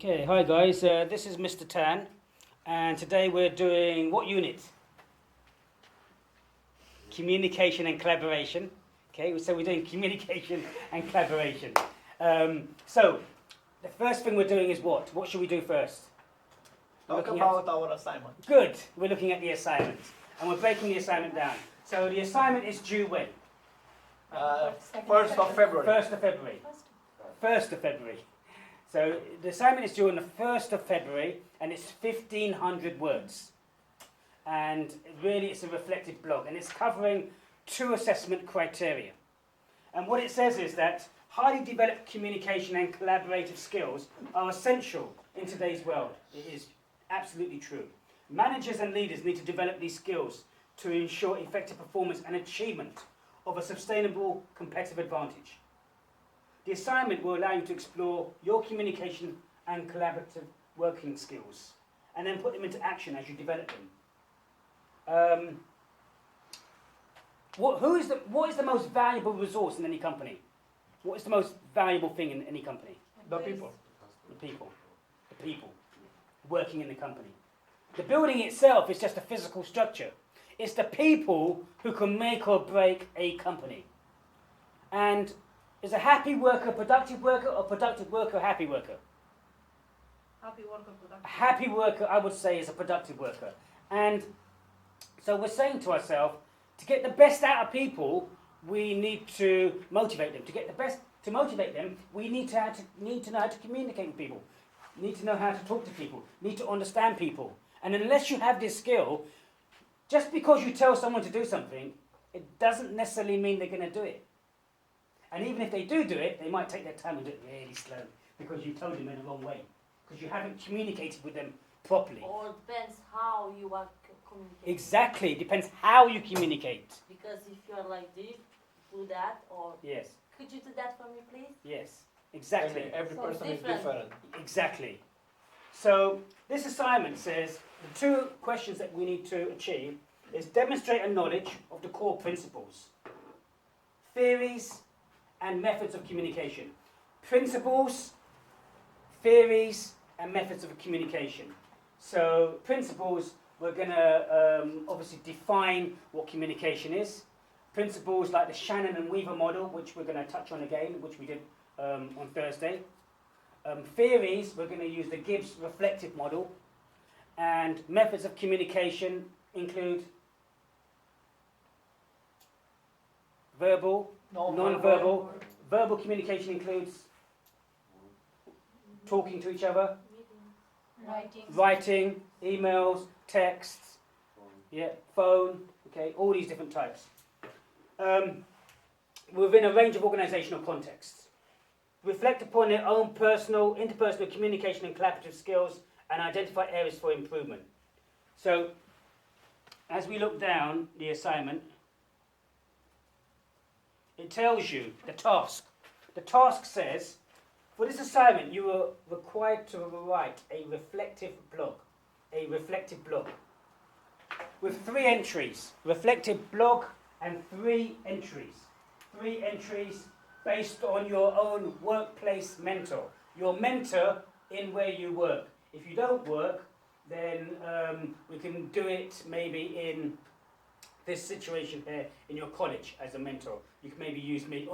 Okay, hi guys, this is Mr. Tan, and today we're doing what unit? Communication and collaboration. Okay, so we're doing communication and collaboration. So, the first thing we're doing is what? What should we do first? Talk about our assignment. Good, we're looking at the assignment, and we're breaking the assignment down. So the assignment is due when? 1st of February. 1st of February. 1st of February. So the assignment is due on the 1st of February, and it's 1,500 words. And really it's a reflective blog, and it's covering 2 assessment criteria. And what it says is that highly developed communication and collaborative skills are essential in today's world. It is absolutely true. Managers and leaders need to develop these skills to ensure effective performance and achievement of a sustainable competitive advantage. The assignment will allow you to explore your communication and collaborative working skills and then put them into action as you develop them. What is the most valuable resource in any company? What is the most valuable thing in any company? The people. The people. The people working in the company. The building itself is just a physical structure. It's the people who can make or break a company. And is a happy worker productive worker, or productive worker a happy worker? Happy worker, productive. A happy worker, I would say, is a productive worker. And so we're saying to ourselves, to get the best out of people, we need to motivate them. To motivate them, we need to know how to communicate with people. Need to know how to talk to people. Need to understand people. And unless you have this skill, just because you tell someone to do something, it doesn't necessarily mean they're going to do it. And even if they do it, they might take their time and do it really slow because you told them in the wrong way, because you haven't communicated with them properly. Or depends how you are communicating. Exactly, depends how you communicate. Because if you are like this, do that, or Yes, could you do that for me, please? yes, exactly. Every So person is different. Exactly. So this assignment says the 2 questions that we need to achieve is demonstrate a knowledge of the core principles, theories, and methods of communication. Principles, theories, and methods of communication. So principles, we're going to obviously define what communication is. Principles like the Shannon and Weaver model, which we're going to touch on again, which we did on Thursday. Theories, we're going to use the Gibbs reflective model. And methods of communication include verbal, non-verbal. Verbal communication includes talking to each other, writing, emails, texts, phone, okay, all these different types. Within a range of organisational contexts. Reflect upon their own personal, interpersonal communication and collaborative skills and identify areas for improvement. So, as we look down the assignment, it tells you the task. The task says, for this assignment, you are required to write a reflective blog. A reflective blog. With 3 entries. Reflective blog and 3 entries. 3 entries based on your own workplace mentor. Your mentor in where you work. If you don't work, then we can do it maybe in this situation here in your college as a mentor. You can maybe use me,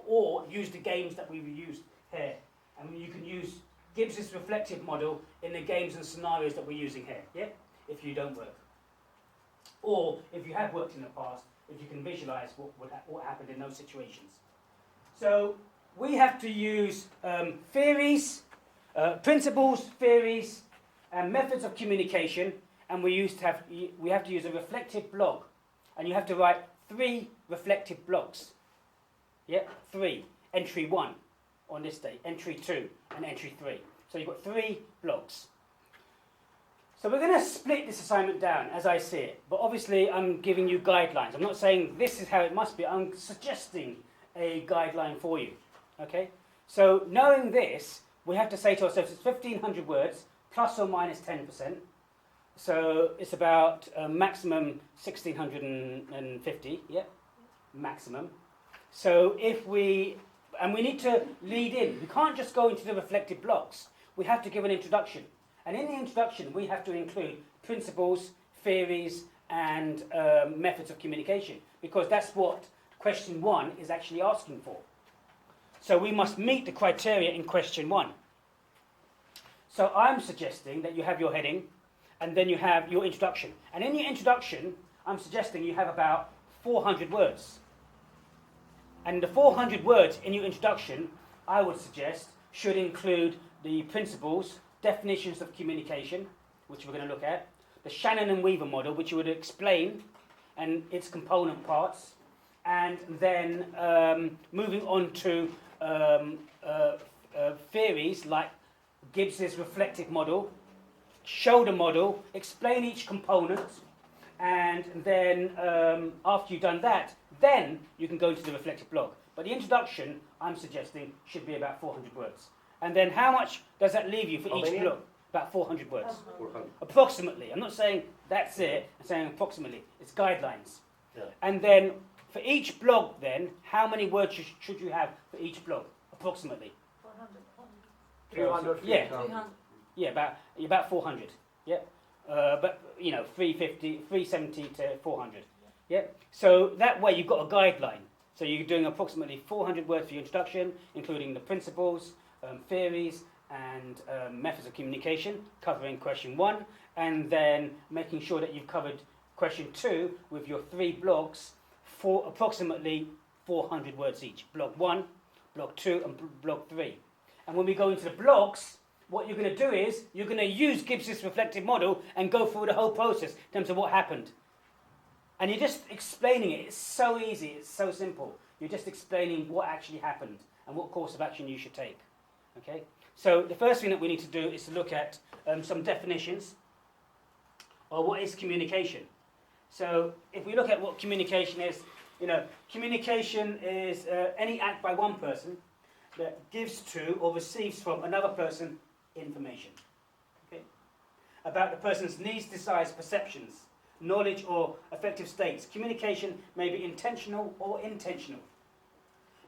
or use the games that we've used here. And you can use Gibbs' reflective model in the games and scenarios that we're using here, yeah? If you don't work. Or if you have worked in the past, if you can visualize what happened in those situations. So we have to use theories, principles, theories, and methods of communication, and we have to use a reflective blog. And you have to write 3 reflective blogs. Yeah, 3. Entry 1 on this day, entry 2, and entry 3. So you've got 3 blogs. So we're going to split this assignment down as I see it. But obviously I'm giving you guidelines. I'm not saying this is how it must be. I'm suggesting a guideline for you. Okay? So knowing this, we have to say to ourselves it's 1,500 words, plus or minus 10%. So it's about maximum 1,650, yeah, maximum. So if we need to lead in. We can't just go into the reflective blocks. we have to give an introduction. And in the introduction, we have to include principles, theories, and methods of communication, because that's what question 1 is actually asking for. So we must meet the criteria in question 1. So I'm suggesting that you have your heading, and then you have your introduction. And in your introduction, I'm suggesting you have about 400 words. And the 400 words in your introduction, I would suggest, should include the principles, definitions of communication, which we're going to look at, the Shannon and Weaver model, which you would explain, and its component parts, and then moving on to theories like Gibbs's reflective model, shoulder model, explain each component, and then after you've done that, then you can go into the reflective block. But the introduction, I'm suggesting, should be about 400 words. And then how much does that leave you for each block? About 400 words. 400. Approximately. I'm not saying that's it, I'm saying approximately. It's guidelines. Yeah. And then for each blog then, how many words should you have for each blog? Approximately. 300. Yeah. 300. Yeah, about 400. Yeah. But, 350, 370 to 400. Yeah. So that way you've got a guideline. So you're doing approximately 400 words for your introduction, including the principles, theories, and methods of communication, covering question 1, and then making sure that you've covered question 2 with your 3 blogs for approximately 400 words each. Blog 1, blog 2, and blog 3. And when we go into the blogs, what you're going to do is you're going to use Gibbs's reflective model and go through the whole process in terms of what happened. And you're just explaining it. It's so easy. It's so simple. You're just explaining what actually happened and what course of action you should take. Okay? So the first thing that we need to do is to look at some definitions of what is communication. So if we look at what communication is, communication is any act by one person that gives to or receives from another person information. Okay? About the person's needs, desires, perceptions, knowledge or affective states. Communication may be intentional or intentional.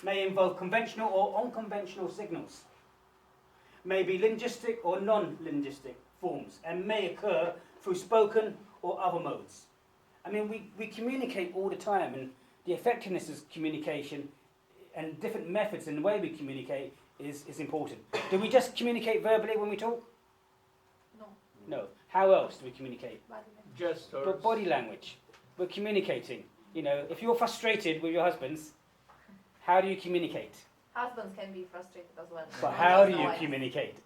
May involve conventional or unconventional signals. May be linguistic or non-linguistic forms, and may occur through spoken or other modes. I mean, we communicate all the time, and the effectiveness of communication and different methods in the way we communicate is important. Do we just communicate verbally when we talk? No. No. How else do we communicate? Gestures. Body language. We're communicating. If you're frustrated with your husbands, how do you communicate? Husbands can be frustrated as well. But how do you communicate?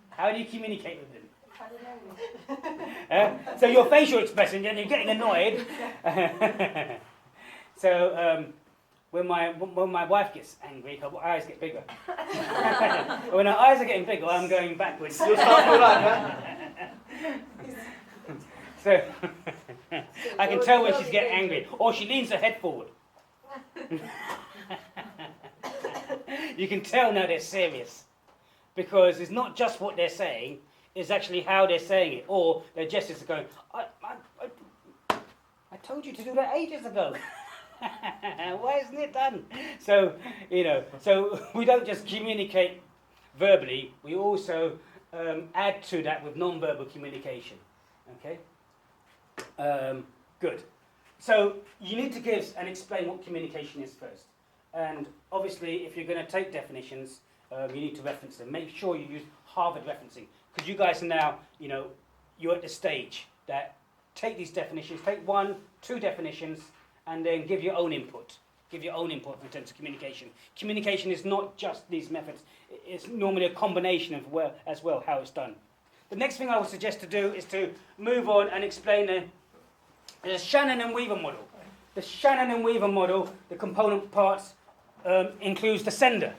How do you communicate with them? So your facial expression, and you're getting annoyed. So when my wife gets angry, her eyes get bigger. When her eyes are getting bigger, I'm going backwards. You start to run, huh? So I can tell when she's getting angry, or she leans her head forward. You can tell now they're serious, because it's not just what they're saying, it's actually how they're saying it, or their gestures are going, I told you to do that ages ago. Why isn't it done? So, so we don't just communicate verbally, we also add to that with non-verbal communication. Okay? Good. So you need to give and explain what communication is first. And obviously, if you're going to take definitions, you need to reference them. Make sure you use Harvard referencing, because you guys are now, you're at the stage that take these definitions, take 1, 2 definitions, and then give your own input. Give your own input in terms of communication. Communication is not just these methods. It's normally a combination of as well how it's done. The next thing I would suggest to do is to move on and explain the Shannon and Weaver model. The Shannon and Weaver model, the component parts, includes the sender.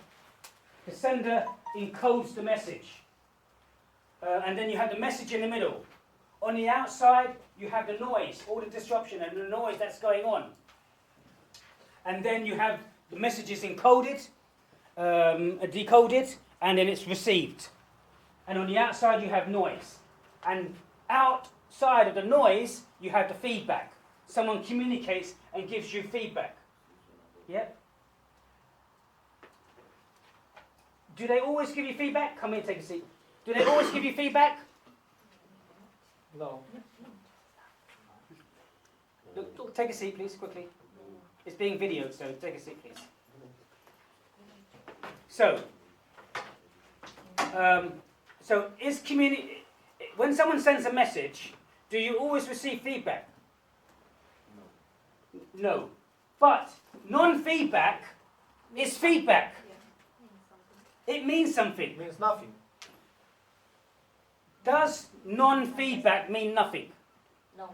The sender encodes the message. And then you have the message in the middle. On the outside, you have the noise, all the disruption and the noise that's going on. And then you have the messages encoded, decoded, and then it's received. And on the outside, you have noise. And outside of the noise, you have the feedback. Someone communicates and gives you feedback. Yep. Do they always give you feedback? Come here, take a seat. Do they always give you feedback? No. Look, take a seat, please, quickly. It's being videoed, so take a seat, please. So, is when someone sends a message, do you always receive feedback? No. But non-feedback is feedback. It means something. Means nothing. Does non-feedback mean nothing? No.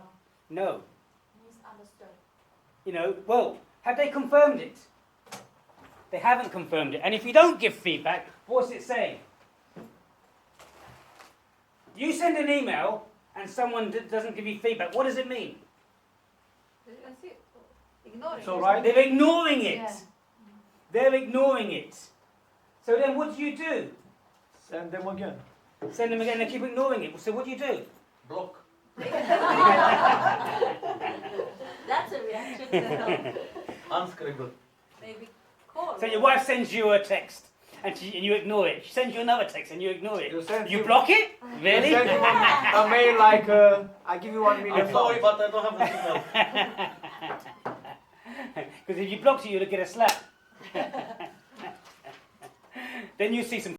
No. Misunderstood. Well, have they confirmed it? They haven't confirmed it. And if you don't give feedback, what's it saying? You send an email and someone doesn't give you feedback. What does it mean? Ignoring. It's all right. They're ignoring it. Yeah. They're ignoring it. So then what do? Send them again. Send them again and they keep ignoring it. So what do? Block. That's a reaction. Unscribble. Maybe call. So your wife sends you a text and you ignore it. She sends you another text and you ignore it. You You block it? Really? send him a mail like, I give you 1 million I'm sorry, pounds. but I don't have the signal. Because if you blocked it, you'd get a slap. Then you see some